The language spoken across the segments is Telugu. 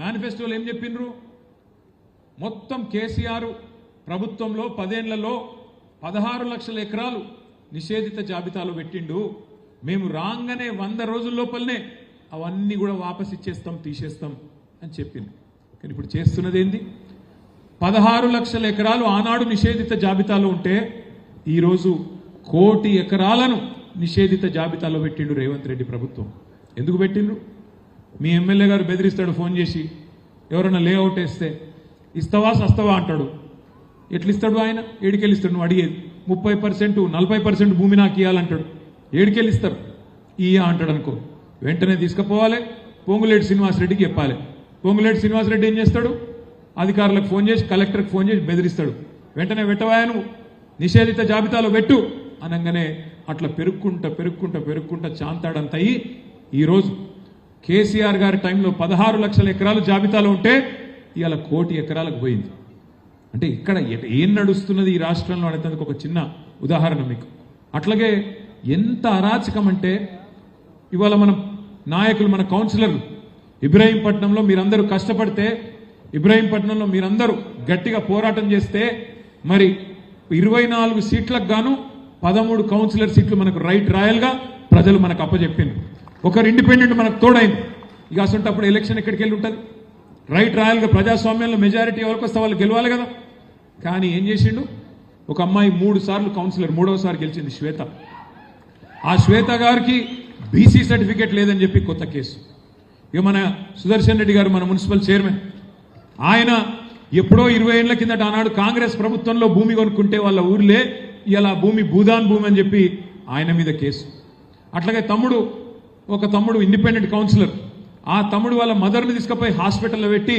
మేనిఫెస్టోలో ఏం చెప్పిండ్రు? మొత్తం కేసీఆర్ ప్రభుత్వంలో 10 ఏళ్లలో 16 లక్షల ఎకరాలు నిషేధిత జాబితాలో పెట్టిండు. మేము రాగానే 100 రోజుల లోపలనే అవన్నీ కూడా వాపస్ ఇచ్చేస్తాం, తీసేస్తాం అని చెప్పింది. కానీ ఇప్పుడు చేస్తున్నది ఏంది? 16 లక్షల ఎకరాలు ఆనాడు నిషేధిత జాబితాలో ఉంటే ఈరోజు 1 కోటి ఎకరాలను నిషేధిత జాబితాలో పెట్టిండు రేవంత్ రెడ్డి ప్రభుత్వం. ఎందుకు పెట్టిండ్రు? మీ ఎమ్మెల్యే గారు బెదిరిస్తాడు ఫోన్ చేసి, ఎవరైనా లేఅవుట్ వేస్తే ఇస్తావా సస్తావా అంటాడు. ఎట్లా ఇస్తాడు ఆయన? ఏడికెళ్ళి ఇస్తాడు? నువ్వు అడిగేది 30% 40% భూమి నాకు ఇవ్వాలంటాడు. ఏడికెళ్ళి ఇస్తారు? ఇయ్యా అంటాడు అనుకో, వెంటనే తీసుకుపోవాలి, పొంగులేటి శ్రీనివాసరెడ్డికి చెప్పాలి. పొంగులేటి శ్రీనివాసరెడ్డి ఏం చేస్తాడు? అధికారులకు ఫోన్ చేసి, కలెక్టర్కి ఫోన్ చేసి బెదిరిస్తాడు. వెంటనే పెట్టవాయా నువ్వు నిషేధిత జాబితాలో పెట్టు అనగానే అట్లా పెరుక్కుంటా చాంతాడంత అయ్యి ఈరోజు కేసీఆర్ గారి టైంలో 16 లక్షల ఎకరాలు జాబితాలో ఉంటే ఇవాళ 1 కోటి ఎకరాలకు పోయింది. అంటే ఇక్కడ ఏం నడుస్తున్నది ఈ రాష్ట్రంలో అనేందుకు ఒక చిన్న ఉదాహరణ మీకు. అట్లాగే ఎంత అరాచకం అంటే ఇవాళ మన నాయకులు, మన కౌన్సిలర్లు ఇబ్రాహీంపట్నంలో మీరందరూ కష్టపడితే, ఇబ్రాహీంపట్నంలో మీరందరూ గట్టిగా పోరాటం చేస్తే మరి 24 సీట్లకు గాను 13 కౌన్సిలర్ సీట్లు మనకు రైట్ రాయల్గా ప్రజలు మనకు అప్పచెప్పింది. ఒకరు ఇండిపెండెంట్ మనకు తోడైంది. ఇక అసలు ఎలక్షన్ ఎక్కడికి వెళ్ళి ఉంటుంది? రైట్ రాయల్గా ప్రజాస్వామ్యంలో మెజారిటీ ఎవరికి వస్తే వాళ్ళు గెలవాలి కదా. కానీ ఏం చేసిండు? ఒక అమ్మాయి 3 సార్లు కౌన్సిలర్, 3వసారి గెలిచింది, శ్వేత. ఆ శ్వేత గారికి బీసీ సర్టిఫికేట్ లేదని చెప్పి కొత్త కేసు. ఇక మన సుదర్శన్ రెడ్డి గారు, మన మున్సిపల్ చైర్మన్, ఆయన ఎప్పుడో 20 ఏళ్ల కిందట ఆనాడు కాంగ్రెస్ ప్రభుత్వంలో భూమి కొనుక్కుంటే వాళ్ళ ఊర్లే ఇలా భూమి భూదాన్ భూమి అని చెప్పి ఆయన మీద కేసు. అట్లాగే ఒక తమ్ముడు ఇండిపెండెంట్ కౌన్సిలర్, ఆ తమ్ముడు వాళ్ళ మదర్ని తీసుకుపోయి హాస్పిటల్లో పెట్టి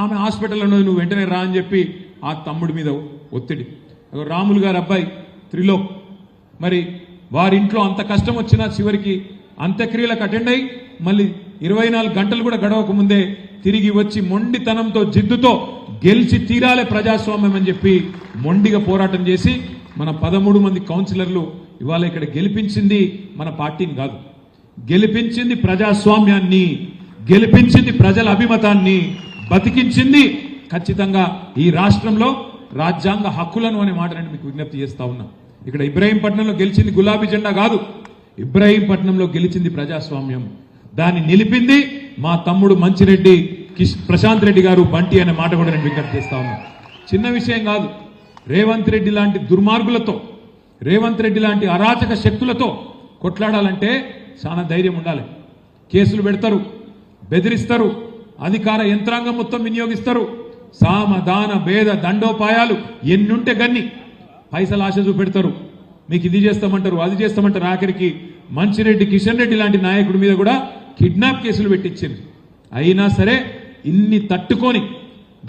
ఆమె హాస్పిటల్లో ఉన్నది, నువ్వు వెంటనే రా అని చెప్పి ఆ తమ్ముడి మీద ఒత్తిడి. రాములు గారు అబ్బాయి త్రిలోక్, మరి వారింట్లో అంత కష్టం వచ్చినా చివరికి అంత్యక్రియలకు అటెండ్ అయ్యి మళ్ళీ 24 గంటలు కూడా గడవక ముందే తిరిగి వచ్చి మొండితనంతో, జిద్దుతో గెలిచి తీరాలే ప్రజాస్వామ్యం అని చెప్పి మొండిగా పోరాటం చేసి మన 13 మంది కౌన్సిలర్లు ఇవాళ ఇక్కడ గెలిపించింది మన పార్టీని కాదు, గెలిపించింది ప్రజాస్వామ్యాన్ని, గెలిపించింది ప్రజల అభిమతాన్ని, బతికించింది ఖచ్చితంగా ఈ రాష్ట్రంలో రాజ్యాంగ హక్కులను అనే మాటని మీకు విజ్ఞప్తి చేస్తా ఉన్నా. ఇక్కడ ఇబ్రాహీంపట్నంలో గెలిచింది గులాబీ జెండా కాదు, ఇబ్రాహీంపట్నంలో గెలిచింది ప్రజాస్వామ్యం. దాన్ని నిలిపింది మా తమ్ముడు మంచిరెడ్డి ప్రశాంత్ రెడ్డి గారు, బంటి అనే మాట కూడా నేను విజ్ఞప్తి చేస్తా ఉన్నా. చిన్న విషయం కాదు. రేవంత్ రెడ్డి లాంటి దుర్మార్గులతో, రేవంత్ రెడ్డి లాంటి అరాచక శక్తులతో కొట్లాడాలంటే చాలా ధైర్యం ఉండాలి. కేసులు పెడతారు, బెదిరిస్తారు, అధికార యంత్రాంగం మొత్తం వినియోగిస్తారు, సామ దాన భేద దండోపాయాలు ఎన్నుంటే గన్ని పైసలు ఆశ చూపెడతారు. మీకు ఇది చేస్తామంటారు, అది చేస్తామంటారు. ఆఖరికి మంచిరెడ్డి, కిషన్ రెడ్డి లాంటి నాయకుడి మీద కూడా కిడ్నాప్ కేసులు పెట్టించింది. అయినా సరే ఇన్ని తట్టుకొని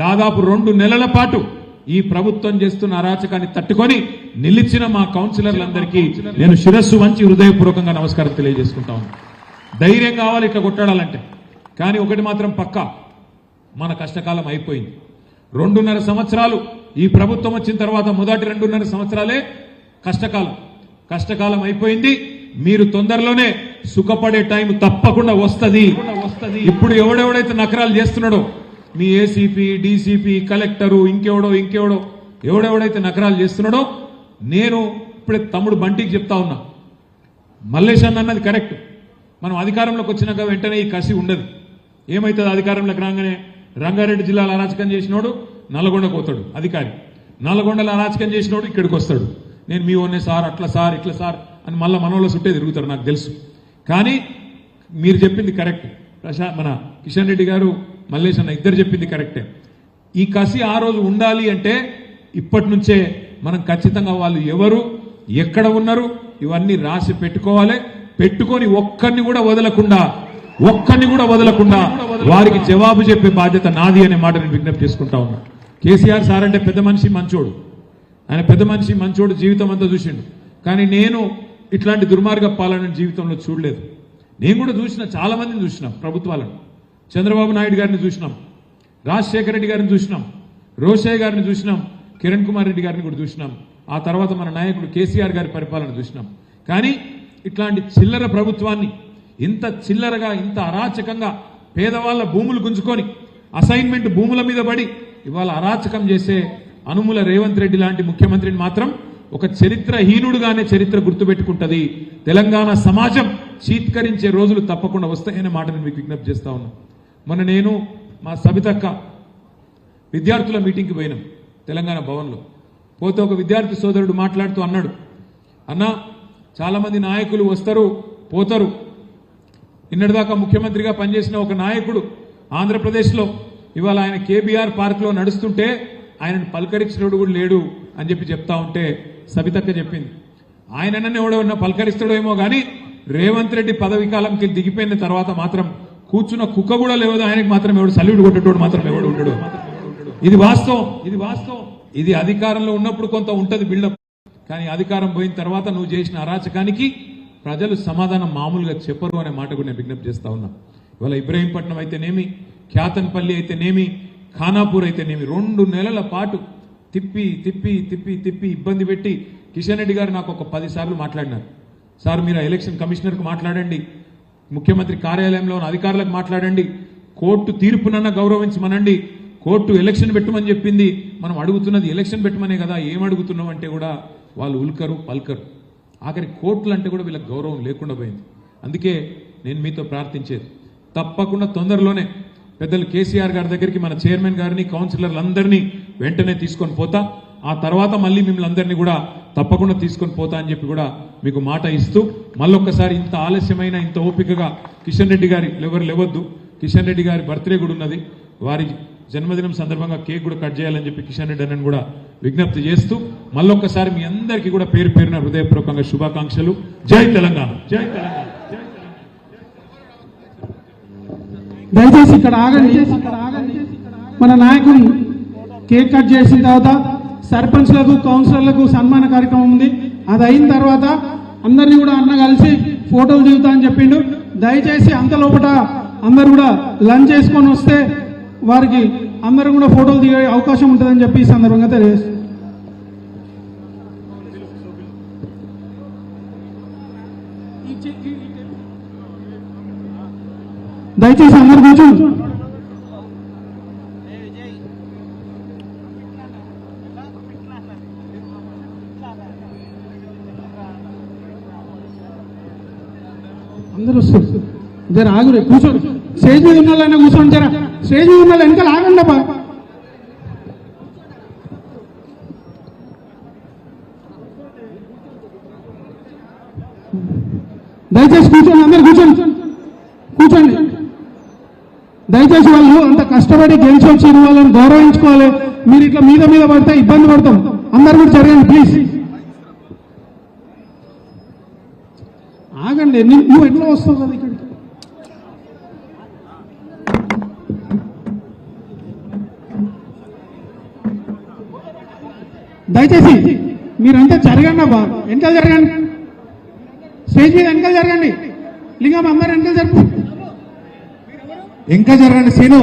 దాదాపు 2 నెలల పాటు ఈ ప్రభుత్వం చేస్తున్న అరాచకాన్ని తట్టుకొని నిలిచిన మా కౌన్సిలర్లందరికీ నేను శిరస్సు వంచి హృదయపూర్వకంగా నమస్కారం తెలియజేసుకుంటా ఉన్నాను. ధైర్యం కావాలి ఇట్లా కొట్టాడాలంటే. కానీ ఒకటి మాత్రం పక్కా, మన కష్టకాలం అయిపోయింది. 2.5 సంవత్సరాలు ఈ ప్రభుత్వం వచ్చిన తర్వాత మొదటి 2.5 సంవత్సరాలే కష్టకాలం అయిపోయింది. మీరు తొందరలోనే సుఖపడే టైం తప్పకుండా వస్తుంది. ఇప్పుడు ఎవడెవడైతే నకరాలు చేస్తున్నాడో, మీ ఏసీపీ, డీసీపీ, కలెక్టరు, ఇంకెవడో ఎవడెవడైతే నకరాలు చేస్తున్నాడో, నేను ఇప్పుడే తమ్ముడు బంటికి చెప్తా ఉన్నా, మల్లేశన్ అన్నది కరెక్ట్. మనం అధికారంలోకి వచ్చినాక వెంటనే ఈ కసి ఉండదు. ఏమవుతుంది? అధికారంలోకి రాగానే రంగారెడ్డి జిల్లాలో అరాచకం చేసినోడు నల్గొండకు పోతాడు అధికారి, నల్గొండలో అరాచకం చేసినోడు ఇక్కడికి వస్తాడు, నేను మీ ఓనే సార్, అట్లా సార్, ఇట్లా సార్ అని మళ్ళీ మనోళ్ళ చుట్టే తిరుగుతారు, నాకు తెలుసు. కానీ మీరు చెప్పింది కరెక్ట్. మన కిషన్ రెడ్డి గారు, మల్లేష్ అన్న ఇద్దరు చెప్పింది కరెక్టే. ఈ కసి ఆ రోజు ఉండాలి అంటే ఇప్పటి నుంచే మనం ఖచ్చితంగా వాళ్ళు ఎవరు, ఎక్కడ ఉన్నారు ఇవన్నీ రాసి పెట్టుకోవాలి. పెట్టుకొని ఒక్కరిని కూడా వదలకుండా వారికి జవాబు చెప్పే బాధ్యత నాది అనే మాట నేను విజ్ఞప్తి చేసుకుంటా ఉన్నా. కేసీఆర్ సార్ అంటే పెద్ద మనిషి, మంచోడు. ఆయన పెద్ద మనిషి, మంచోడు, జీవితం అంతా చూసిండు. కానీ నేను ఇట్లాంటి దుర్మార్గ పాలన జీవితంలో చూడలేదు. నేను కూడా చాలా మందిని చూసినాం ప్రభుత్వాలను. చంద్రబాబు నాయుడు గారిని చూసినాం, రాజశేఖర రెడ్డి గారిని చూసినాం, రోషయ్య గారిని చూసినాం, కిరణ్ కుమార్ రెడ్డి గారిని కూడా చూసినాం. ఆ తర్వాత మన నాయకుడు కేసీఆర్ గారి పరిపాలన చూసినాం. కానీ ఇట్లాంటి చిల్లర ప్రభుత్వాన్ని ఇంత చిల్లరగా, ఇంత అరాచకంగా పేదవాళ్ళ భూములు గుంజుకొని అసైన్మెంట్ భూముల మీద పడి ఇవాళ అరాచకం చేసే అనుముల రేవంత్ రెడ్డి లాంటి ముఖ్యమంత్రిని మాత్రం ఒక చరిత్రహీనుడుగానే చరిత్ర గుర్తుపెట్టుకుంటది. తెలంగాణ సమాజం చీత్కరించే రోజులు తప్పకుండా వస్తాయనే మాట నేను మీకు విజ్ఞప్తి చేస్తా ఉన్నా. మొన్న నేను మా సబితక్క విద్యార్థుల మీటింగ్కి పోయినాం తెలంగాణ భవన్లో. పోతే ఒక విద్యార్థి సోదరుడు మాట్లాడుతూ అన్నాడు, అన్నా చాలామంది నాయకులు వస్తారు పోతారు, నిన్నటిదాకా ముఖ్యమంత్రిగా పనిచేసిన ఒక నాయకుడు ఆంధ్రప్రదేశ్లో ఇవాళ ఆయన కేబీఆర్ పార్క్లో నడుస్తుంటే ఆయనను పలకరించినోడు కూడా లేడు అని చెప్పి చెప్తా ఉంటే సబితక్క చెప్పింది, ఆయననే ఎవడన్నా పలకరిస్తాడో ఏమో కానీ రేవంత్ రెడ్డి పదవి కాలంకి దిగిపోయిన తర్వాత మాత్రం కూర్చున్న కుక్క కూడా లేదు, ఆయనకి మాత్రం ఎవడు సల్యూట్ కొట్టేటోడు మాత్రం ఎవడు ఉండడు. ఇది వాస్తవం, ఇది వాస్తవం. ఇది అధికారంలో ఉన్నప్పుడు కొంత ఉంటది బిల్డప్, కానీ అధికారం పోయిన తర్వాత నువ్వు చేసిన అరాచకానికి ప్రజలు సమాధానం మామూలుగా చెప్పరు అనే మాట కూడా నేను విజ్ఞప్తి చేస్తా ఉన్నా. ఇవాళ ఇబ్రహీంపట్నం అయితేనేమి, ఖ్యాతన్పల్లి అయితేనేమి, ఖానాపూర్ అయితేనేమి 2 నెలల పాటు తిప్పి తిప్పి తిప్పి తిప్పి ఇబ్బంది పెట్టి కిషన్ రెడ్డి గారు నాకు ఒక 10 సార్లు మాట్లాడినారు. సార్ మీరు ఎలక్షన్ కమిషనర్కు మాట్లాడండి, ముఖ్యమంత్రి కార్యాలయంలో ఉన్న అధికారులకు మాట్లాడండి, కోర్టు తీర్పునన్నా గౌరవించమనండి, కోర్టు ఎలక్షన్ పెట్టమని చెప్పింది, మనం అడుగుతున్నది ఎలక్షన్ పెట్టమనే కదా, ఏం అడుగుతున్నాం అంటే కూడా వాళ్ళు ఉల్కరు పల్కరు. ఆఖరి కోర్టులు అంటే కూడా వీళ్ళకి గౌరవం లేకుండా పోయింది. అందుకే నేను మీతో ప్రార్థించేది, తప్పకుండా తొందరలోనే పెద్దలు కేసీఆర్ గారి దగ్గరికి మన చైర్మన్ గారిని కౌన్సిలర్లందరినీ వెంటనే తీసుకొని పోతా, ఆ తర్వాత మళ్ళీ మిమ్మల్ని అందరినీ కూడా తప్పకుండా తీసుకొని పోతా అని చెప్పి కూడా మీకు మాట ఇస్తూ, మళ్ళొక్కసారి ఇంత ఆలస్యమైన ఇంత ఓపికగా కిషన్ రెడ్డి గారి ఎవరు లేవద్దు, కిషన్ రెడ్డి గారి బర్త్డే కూడా ఉన్నది, వారి జన్మదినం సందర్భంగా కేక్ కూడా కట్ చేయాలని చెప్పి కిషన్ రెడ్డి అన్నని కూడా విజ్ఞప్తి చేస్తూ మళ్ళొక్కసారి మీ అందరికీ కూడా పేరు పేరున హృదయపూర్వకంగా శుభాకాంక్షలు. జై తెలంగాణ, జై తెలంగాణ. దయచేసి ఇక్కడ ఆగండి. మన నాయకుడు కేక్ కట్ చేసిన తర్వాత సర్పంచ్లకు కౌన్సిలర్లకు సన్మాన కార్యక్రమం ఉంది. అది అయిన తర్వాత అందరినీ కూడా అన్న కలిసి ఫోటోలు దిగుతా అని చెప్పిండు. దయచేసి అంత లోపల అందరు కూడా లంచ్ చేసుకొని వస్తే వారికి అందరూ కూడా ఫోటోలు దిగే అవకాశం ఉంటుందని చెప్పి ఈ సందర్భంగా తెలియజేస్తాం. దయచేసి అందరు కూర్చోండి. అందరూ వస్తారు, జర ఆగురే, కూర్చోండి. స్టేజ్ మీద ఉన్న వాళ్ళైనా కూర్చోండి, జర స్టేజ్ మీద ఉన్న వాళ్ళు వెనకాల ఆగండి అబ్బా. దయచేసి కూర్చోండి, అందరు కూర్చోండి కూర్చోండి. దయచేసి వాళ్ళు అంత కష్టపడి గెలిచి వచ్చి వాళ్ళని గౌరవించుకోవాలి. మీరు ఇట్లా మీద మీద పడితే ఇబ్బంది పడతాం. అందరు కూడా జరగండి ప్లీజ్. ఆగండి, నువ్వు ఎట్లా వస్తావు కదా ఇక్కడికి. దయచేసి మీరంతా జరగండి అబ్బా, వెనకాల జరగండి, స్టేజ్ మీద వెనకాల జరగండి. లింగం అందరు వెనకాల జరుపు, ఇంకా జరగండి. సీను